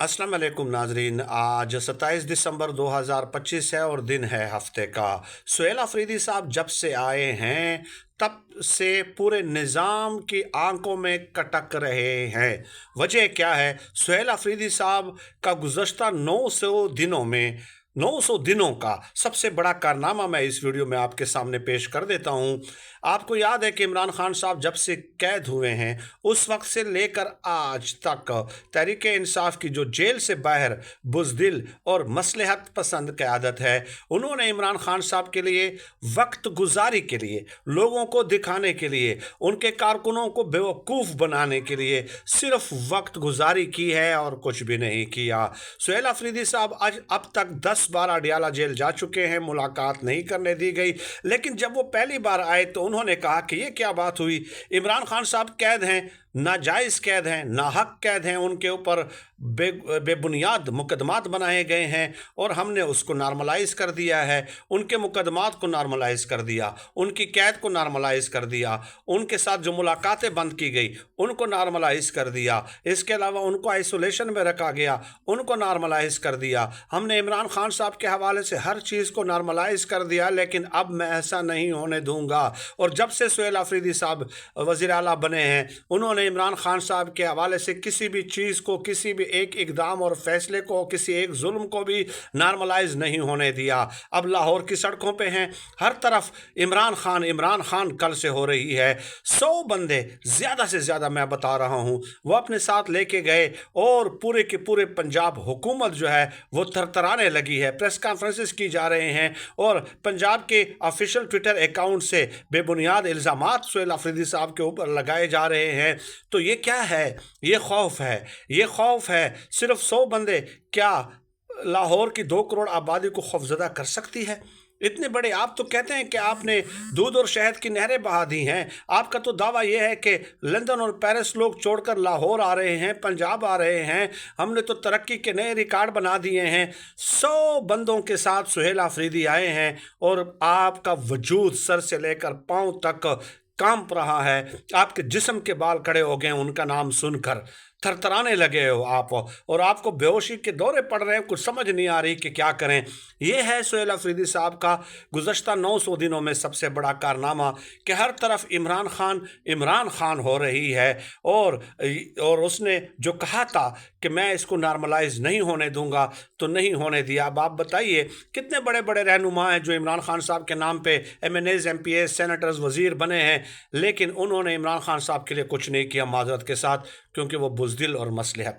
अस्सलाम वालेकुम नाजरीन। आज 27 दिसंबर 2025 है और दिन है हफ्ते का। सुहेल अफरीदी साहब जब से आए हैं तब से पूरे निज़ाम की आंखों में कटक रहे हैं। वजह क्या है? सुहेल अफरीदी साहब का गुज़श्ता 900 दिनों का सबसे बड़ा कारनामा मैं इस वीडियो में आपके सामने पेश कर देता हूं। आपको याद है कि इमरान खान साहब जब से कैद हुए हैं उस वक्त से लेकर आज तक तहरीक इंसाफ की जो जेल से बाहर बुज़दिल और मसलहत पसंद क़यादत है, उन्होंने इमरान खान साहब के लिए वक्त गुजारी के लिए, लोगों को दिखाने के लिए, उनके कारकुनों को बेवकूफ़ बनाने के लिए सिर्फ वक्त गुजारी की है और कुछ भी नहीं किया। सुहेल अफरीदी साहब आज अब तक 10 बार अडियाला जेल जा चुके हैं, मुलाकात नहीं करने दी गई। लेकिन जब वो पहली बार आए तो उन्होंने कहा कि ये क्या बात हुई, इमरान खान साहब कैद हैं, नाजायज़ कैद हैं, नाहक कैद हैं, उनके ऊपर बेबुनियाद मुकदमात बनाए गए हैं और हमने उसको नॉर्मलाइज़ कर दिया है। उनके मुकदमात को नॉर्मलाइज़ कर दिया, उनकी कैद को नॉर्मलाइज़ कर दिया, उनके साथ जो मुलाकातें बंद की गई उनको नॉर्मलाइज़ कर दिया। इसके अलावा उनको आइसोलेशन में रखा गया, उनको नॉर्मलाइज़ कर दिया। हमने इमरान खान साहब के हवाले से हर चीज़ को नॉर्मलाइज़ कर दिया, लेकिन अब मैं ऐसा नहीं होने दूंगा। और जब से सुहेल अफरीदी साहब वज़ीर आला बने हैं, उन्होंने इमरान खान साहब के हवाले से किसी भी चीज़ को, किसी भी एक इक़दाम और फैसले को, किसी एक जुल्म को भी नॉर्मलाइज़ नहीं होने दिया। अब लाहौर की सड़कों पे हैं, हर तरफ इमरान खान कल से हो रही है। 100 बंदे, ज़्यादा से ज़्यादा मैं बता रहा हूँ, वो अपने साथ लेके गए और पूरे के पूरे पंजाब हुकूमत जो है वो थरथराने लगी है। प्रेस कॉन्फ्रेंसेस की जा रहे हैं और पंजाब के ऑफिशियल ट्विटर अकाउंट से बेबुनियाद इल्ज़ामात सुहेल अफरीदी साहब के ऊपर लगाए जा रहे हैं। तो ये क्या है? ये खौफ है, ये खौफ है। सिर्फ 100 बंदे क्या लाहौर की 2 करोड़ आबादी को खौफजदा कर सकती है? इतने बड़े आप तो कहते हैं कि आपने दूध और शहद की नहरें बहा दी हैं। आपका तो दावा यह है कि लंदन और पेरिस लोग छोड़कर लाहौर आ रहे हैं, पंजाब आ रहे हैं, हमने तो तरक्की के नए रिकॉर्ड बना दिए हैं। 100 बंदों के साथ सुहेल अफरीदी आए हैं और आपका वजूद सर से लेकर पांव तक कांप रहा है। आपके जिस्म के बाल खड़े हो गए उनका नाम सुनकर, थरथराने लगे हो आप और आपको बेहोशी के दौरे पड़ रहे हैं, कुछ समझ नहीं आ रही कि क्या करें। यह है सुहेल अफरीदी साहब का गुज़श्ता 900 दिनों में सबसे बड़ा कारनामा कि हर तरफ इमरान खान हो रही है। और उसने जो कहा था कि मैं इसको नॉर्मलाइज नहीं होने दूंगा तो नहीं होने दिया। अब आप बताइए कितने बड़े बड़े रहनुमा हैं जो इमरान खान साहब के नाम पे MNAs, MPAs, सेनेटर्स, वज़ीर बने हैं, लेकिन उन्होंने इमरान खान साहब के लिए कुछ नहीं किया माजरत के साथ, क्योंकि वो बुज़दिल और मसलहत